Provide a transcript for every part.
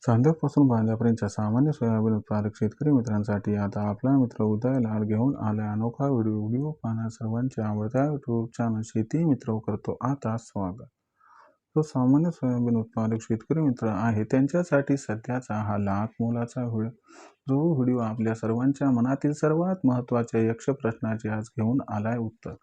चांद्यापासून बांद्यापर्यंतच्या सामान्य सोयाबीन उत्पादक शेतकरी मित्रांसाठी आता आपला मित्र उदय लाड घेऊन आलाय अनोखा व्हिडिओ पाहण्या सर्वांच्या आवडत्या युट्यूब चॅनल शेती मित्र करतो आता स्वागत. जो सामान्य सोयाबीन उत्पादक शेतकरी मित्र आहे त्यांच्यासाठी सध्याचा हा लाख मोलाचा व्हिडिओ. जो व्हिडिओ आपल्या सर्वांच्या मनातील सर्वात महत्त्वाच्या यक्ष प्रश्नाचे आज घेऊन आलाय उत्तर.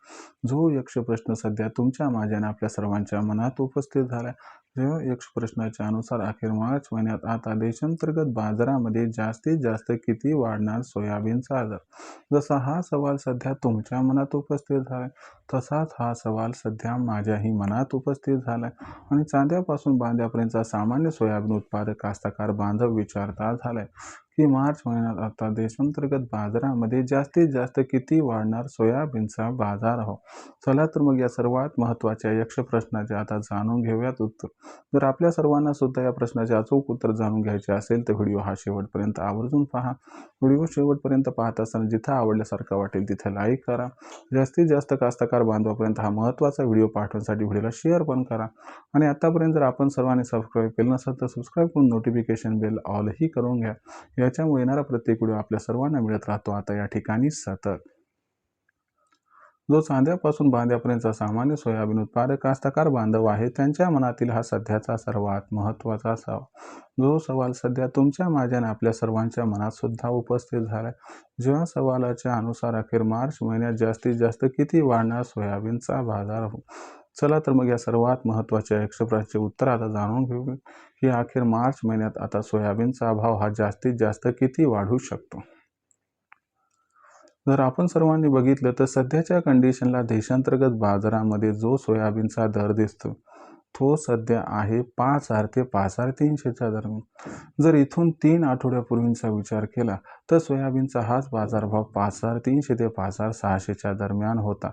जो यक्ष प्रश्न सध्या तुमच्या माझ्याने आपल्या सर्वांच्या मनात उपस्थित झालाय. जेव्हा यक्ष प्रश्नाच्या अनुसार अखेर मार्च महिन्यात आता देशांतर्गत बाजारामध्ये जास्तीत जास्त किती वाढणार सोयाबीनचा दर. जसा हा सवाल सध्या तुमच्या मनात उपस्थित झालाय तसाच हा सवाल सध्या माझ्याही मनात उपस्थित झालाय आणि चांद्यापासून बांद्यापर्यंतचा सामान्य सोयाबीन उत्पादक कास्तकार बांधव विचारता झालाय की मार्च महिन्यात आता देशांतर्गत बाजारामध्ये जास्तीत जास्त किती वाढणार सोयाबीनचा बाजारभाव. चला तर मग या सर्वात महत्त्वाच्या यक्ष प्रश्नाचे आता जाणून घेऊयात उत्तर. जर आपल्या सर्वांना सुद्धा या प्रश्नाचे अचूक उत्तर जाणून घ्यायचे असेल तर व्हिडिओ हा शेवटपर्यंत आवर्जून पहा. व्हिडिओ शेवटपर्यंत पाहत असताना जिथं आवडल्यासारखा वाटेल तिथे लाईक करा. जास्तीत जास्त कास्तकार बांधवापर्यंत हा महत्त्वाचा व्हिडिओ पाठवण्यासाठी व्हिडिओला शेअर पण करा आणि आतापर्यंत जर आपण सर्वांनी सबस्क्राईब केलं नसेल तर सबस्क्राईब करून नोटिफिकेशन बेल ऑलही करून घ्या. याच्यामुळे येणारा प्रत्येक व्हिडिओ आपल्या सर्वांना मिळत राहतो. आता या ठिकाणी सतत जो चांद्यापासून बांद्यापर्यंतचा सामान्य सोयाबीन उत्पादक कास्तकार बांधव आहे त्यांच्या मनातील हा सध्याचा सर्वात महत्त्वाचा सवाल. जो सवाल सध्या तुमच्या माझ्याने आपल्या सर्वांच्या मनात सुद्धा उपस्थित झालाय. जेव्हा सवालाच्या अनुसार अखेर मार्च महिन्यात जास्तीत जास्त किती वाढणार सोयाबीनचा बाजारभाव. चला तर मग या सर्वात महत्त्वाच्या यक्ष प्रश्नाचे उत्तर आता जाणून घेऊ की अखेर मार्च महिन्यात आता सोयाबीनचा भाव हा जास्तीत जास्त किती वाढू शकतो. जर आपण सर्वांनी बघितलं तर सध्याच्या कंडिशनला देशांतर्गत बाजारामध्ये जो सोयाबीनचा दर दिसतो तो सध्या आहे 5,000 ते 5,300च्या दरम्यान. जर इथून 3 आठवड्यापूर्वीचा विचार केला तर सोयाबीनचा हाच बाजारभाव 5,300 ते 5,600च्या दरम्यान होता.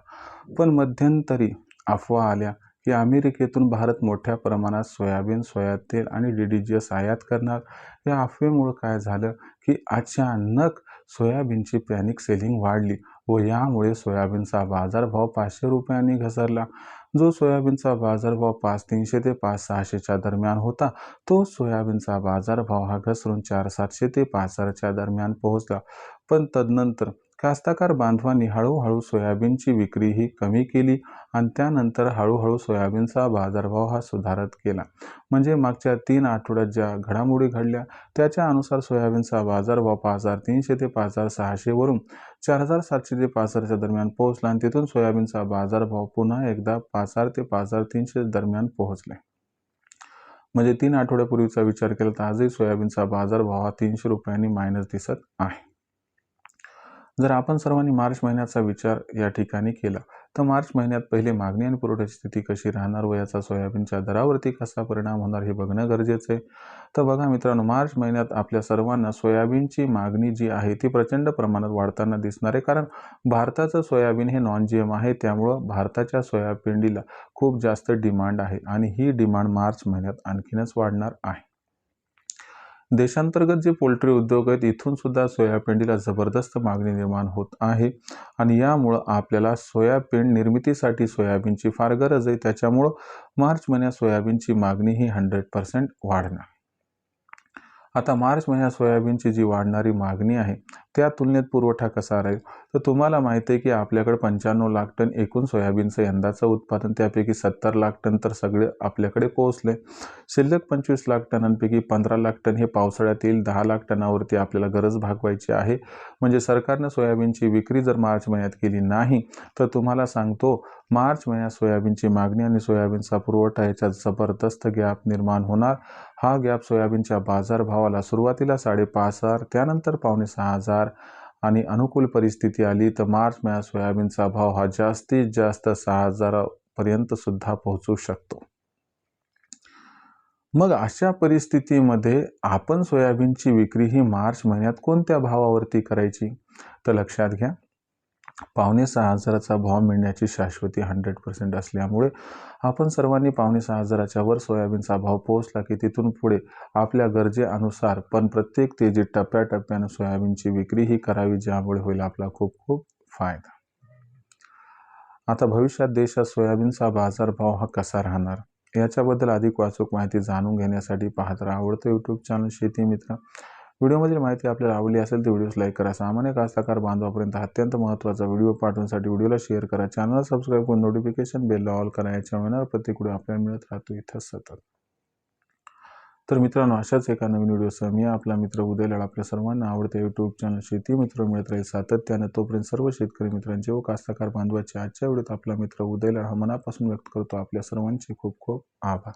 पण मध्यंतरी अफवा आल्या की अमेरिकेतून भारत मोठ्या प्रमाणात सोयाबीन, सोयातेल आणि DDGS आयात करणार. या अफवेमुळे काय झालं की अचानक सोयाबीनची पॅनिक सेलिंग वाढली व यामुळे सोयाबीनचा बाजारभाव 500 रुपयांनी घसरला. जो सोयाबीनचा बाजारभाव 5,300 ते 5,600च्या दरम्यान होता तो सोयाबीनचा बाजारभाव हा घसरून 4,700 ते 5,000च्या दरम्यान पोहोचला. पण तदनंतर कास्तकार बांधवांनी हळूहळू सोयाबीनची विक्रीही कमी केली आणि त्यानंतर हळूहळू सोयाबीनचा बाजारभाव हा सुधारत गेला. म्हणजे मागच्या 3 आठवड्यात ज्या घडामोडी घडल्या त्याच्या अनुसार सोयाबीनचा बाजारभाव 5,300 ते 5,600 वरून 4,700 ते 5,000च्या दरम्यान पोहोचला आणि तिथून सोयाबीनचा बाजारभाव पुन्हा एकदा 5,000 ते 5,300 दरम्यान पोहोचले. म्हणजे 3 आठवड्यापूर्वीचा विचार केला तर आजही सोयाबीनचा बाजारभाव हा 300 रुपयांनी मायनस दिसत आहे. जर आपण सर्वांनी मार्च महिन्याचा विचार या ठिकाणी केला तर मार्च महिन्यात पहिले मागणी आणि पुरवठ्याची स्थिती कशी राहणार व याचा सोयाबीनच्या दरावरती कसा परिणाम होणार हे बघणं गरजेचं आहे. तर बघा मित्रांनो, मार्च महिन्यात आपल्या सर्वांना सोयाबीनची मागणी जी आहे ती प्रचंड प्रमाणात वाढताना दिसणार आहे. कारण भारताचं सोयाबीन हे नॉन GM आहे त्यामुळं भारताच्या सोयाबीनला खूप जास्त डिमांड आहे आणि ही डिमांड मार्च महिन्यात आणखीनच वाढणार आहे. देशांतर्गत जे पोल्ट्री उद्योग आहेत इथून सुद्धा सोयाबीनला जबरदस्त मागणी निर्माण होत आहे आणि यामुळं आपल्याला सोयाबीन निर्मितीसाठी सोयाबीनची फार गरज आहे. त्याच्यामुळं मार्च महिन्यात सोयाबीनची मागणी ही 100% वाढणार. आता मार्च महिन्यात सोयाबीनची जी वाढणारी मागणी आहे त्या तुलनेत पुरवठा कसा राहील तर तुम्हाला माहिती आहे की आपल्याकडे 95 लाख टन एकूण सोयाबीनचं यंदाचं उत्पादन, त्यापैकी 70 लाख टन तर सगळे आपल्याकडे पोहोचले. शिल्लक 25 लाख टनांपैकी 15 लाख टन हे पावसाळ्यात येईल. 10 लाख टनावरती आपल्याला गरज भागवायची आहे. म्हणजे सरकारनं सोयाबीनची विक्री जर मार्च महिन्यात केली नाही तर तुम्हाला सांगतो मार्च महिन्यात सोयाबीनची मागणी आणि सोयाबीनचा पुरवठा याच्यात जबरदस्त गॅप निर्माण होणार. हा गॅप सोयाबीनच्या बाजारभावाला सुरुवातीला 5,500 त्यानंतर 5,600 आणि अनुकूल परिस्थिती आली तर मार्च महिन्यात सोयाबीनचा भाव हा जास्तीत जास्त 6,000 पर्यंत सुद्धा पोहोचू शकतो. मग अशा परिस्थितीमध्ये आपण सोयाबीनची विक्री ही मार्च महिन्यात कोणत्या भावावरती करायची तर लक्षात घ्या, 5,600चा भाव मिळण्याची शाश्वती 100% असल्यामुळे आपण सर्वांनी 5,600च्या वर सोयाबीनचा भाव पोहोचला की तिथून पुढे आपल्या गरजेनुसार पण प्रत्येक तेजीत टप्प्याटप्प्याने सोयाबीनची विक्री ही करावी, ज्यामुळे होईल आपला खूप खूप फायदा. आता भविष्यात देशात सोयाबीनचा बाजारभाव हा कसा राहणार याच्याबद्दल अधिक वाचूक माहिती जाणून घेण्यासाठी पाहत राहा आवडतं यूट्यूब चॅनल शेती मित्र. व्हिडिओमधील माहिती आपल्याला आवडली असेल तर व्हिडिओस लाईक करा. सामान्य कास्तकार बांधवापर्यंत अत्यंत महत्त्वाचा व्हिडिओ पाठवण्यासाठी व्हिडिओला शेअर करा. चॅनल सबस्क्राईब करून नोटिफिकेशन बेल ऑल करा. याच्या येणारा प्रत्येक व्हिडिओ आपल्याला मिळत राहतो इथं सतत. तर मित्रांनो, अशाच एका नवीन व्हिडिओसह मी आपला मित्र उदय लाड आपल्या सर्वांना आवडते यूट्यूब चॅनल शेती मित्र मिळत राहील सातत्याने. तोपर्यंत सर्व शेतकरी मित्रांचे व कास्तकार बांधवांचे आजच्या व्हिडिओत आपला मित्र उदय लाड हा मनापासून व्यक्त करतो. आपल्या सर्वांचे खूप खूप आभार.